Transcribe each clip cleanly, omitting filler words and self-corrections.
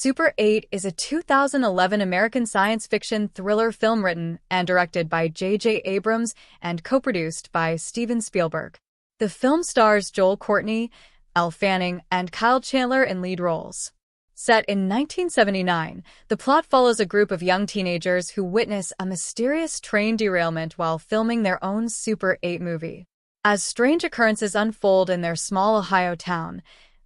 Super 8 is a 2011 American science fiction thriller film written and directed by J.J. Abrams and co-produced by Steven Spielberg. The film stars Joel Courtney, Elle Fanning, and Kyle Chandler in lead roles. Set in 1979, the plot follows a group of young teenagers who witness a mysterious train derailment while filming their own Super 8 movie. As strange occurrences unfold in their small Ohio town,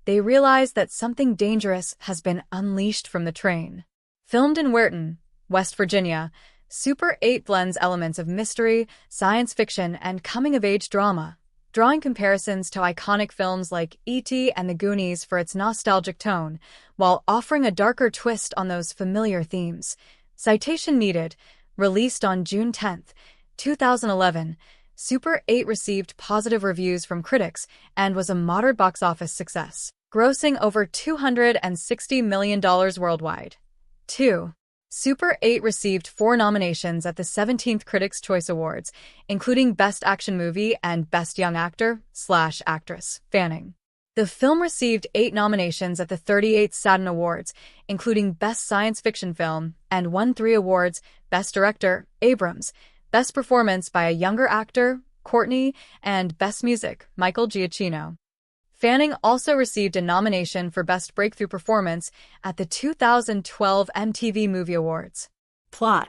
they realize that something dangerous has been unleashed from the train. Filmed in Weirton, West Virginia, Super 8 blends elements of mystery, science fiction, and coming-of-age drama, drawing comparisons to iconic films like E.T. and The Goonies for its nostalgic tone, while offering a darker twist on those familiar themes. Citation needed. Released on June 10, 2011, Super 8 received positive reviews from critics and was a moderate box office success, grossing over $260 million worldwide. 2. Super 8 received 4 nominations at the 17th Critics' Choice Awards, including Best Action Movie and Best Young Actor/Actress, Fanning. The film received 8 nominations at the 38th Saturn Awards, including Best Science Fiction Film, and won 3 awards: Best Director, Abrams, Best Performance by a Younger Actor, Courtney, and Best Music, Michael Giacchino. Fanning also received a nomination for Best Breakthrough Performance at the 2012 MTV Movie Awards. Plot.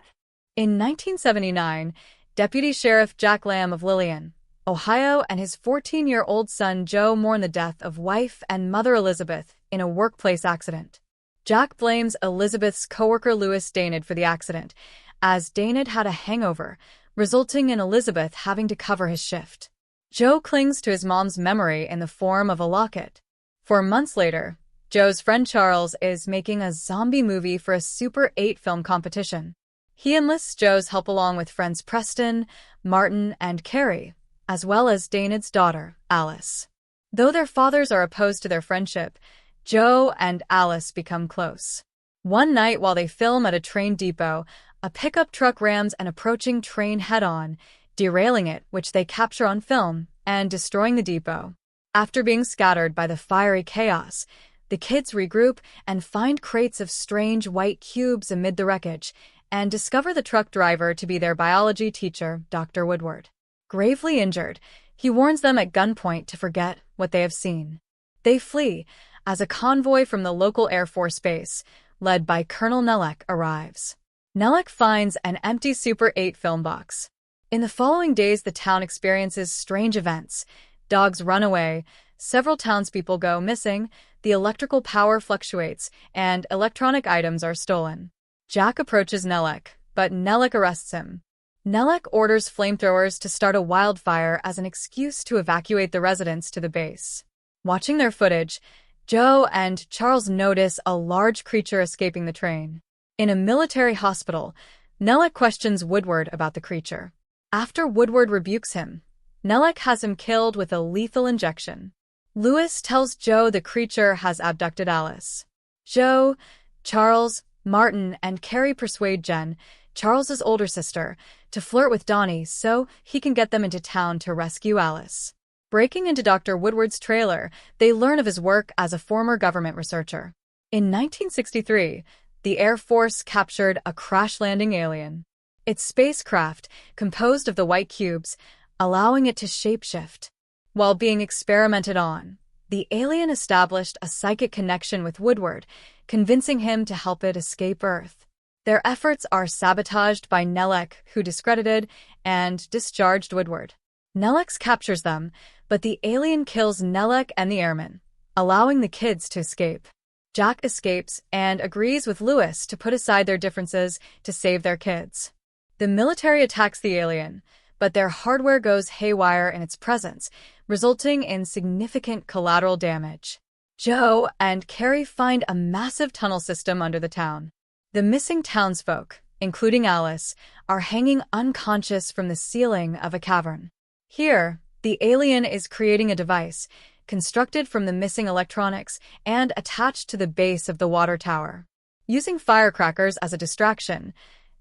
In 1979, Deputy Sheriff Jack Lamb of Lillian, Ohio, and his 14-year-old son Joe mourn the death of wife and mother Elizabeth in a workplace accident. Jack blames Elizabeth's coworker Louis Daynard for the accident, as Daynard had a hangover, resulting in Elizabeth having to cover his shift. Joe clings to his mom's memory in the form of a locket. 4 months later, Joe's friend Charles is making a zombie movie for a Super 8 film competition. He enlists Joe's help along with friends Preston, Martin, and Carrie, as well as Daynard's daughter, Alice. Though their fathers are opposed to their friendship, Joe and Alice become close. One night while they film at a train depot, a pickup truck rams an approaching train head-on, derailing it, which they capture on film, and destroying the depot. After being scattered by the fiery chaos, the kids regroup and find crates of strange white cubes amid the wreckage, and discover the truck driver to be their biology teacher, Dr. Woodward. Gravely injured, he warns them at gunpoint to forget what they have seen. They flee as a convoy from the local Air Force base, led by Colonel Nelek, arrives. Nelek finds an empty Super 8 film box. In the following days, the town experiences strange events. Dogs run away, several townspeople go missing, the electrical power fluctuates, and electronic items are stolen. Jack approaches Nelek, but Nelek arrests him. Nelek orders flamethrowers to start a wildfire as an excuse to evacuate the residents to the base. Watching their footage, Joe and Charles notice a large creature escaping the train. In a military hospital, Nelek questions Woodward about the creature. After Woodward rebukes him, Nelek has him killed with a lethal injection. Louis tells Joe the creature has abducted Alice. Joe, Charles, Martin, and Carrie persuade Jen, Charles's older sister, to flirt with Donnie so he can get them into town to rescue Alice. Breaking into Dr. Woodward's trailer, they learn of his work as a former government researcher. In 1963, the Air Force captured a crash-landing alien. Its spacecraft, composed of the white cubes, allowing it to shapeshift. While being experimented on, the alien established a psychic connection with Woodward, convincing him to help it escape Earth. Their efforts are sabotaged by Nelek, who discredited and discharged Woodward. Nelek captures them, but the alien kills Nelek and the airmen, allowing the kids to escape. Jack escapes and agrees with Louis to put aside their differences to save their kids. The military attacks the alien, but their hardware goes haywire in its presence, resulting in significant collateral damage. Joe and Carrie find a massive tunnel system under the town. The missing townsfolk, including Alice, are hanging unconscious from the ceiling of a cavern. Here, the alien is creating a device, constructed from the missing electronics and attached to the base of the water tower. Using firecrackers as a distraction,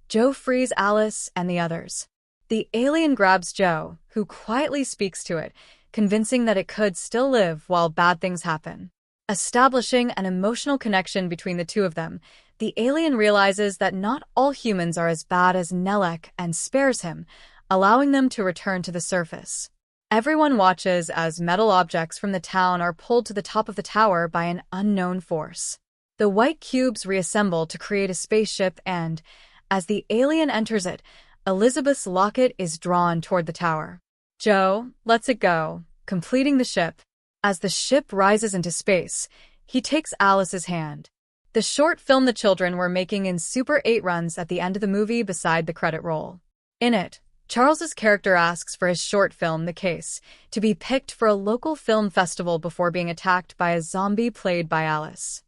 Joe frees Alice and the others. The alien grabs Joe, who quietly speaks to it, convincing that it could still live while bad things happen. Establishing an emotional connection between the two of them, the alien realizes that not all humans are as bad as Nelek and spares him, allowing them to return to the surface. Everyone watches as metal objects from the town are pulled to the top of the tower by an unknown force. The white cubes reassemble to create a spaceship and, as the alien enters it, Elizabeth's locket is drawn toward the tower. Joe lets it go, completing the ship. As the ship rises into space, he takes Alice's hand. The short film the children were making in Super 8 runs at the end of the movie beside the credit roll. In it, Charles's character asks for his short film, The Case, to be picked for a local film festival before being attacked by a zombie played by Alice.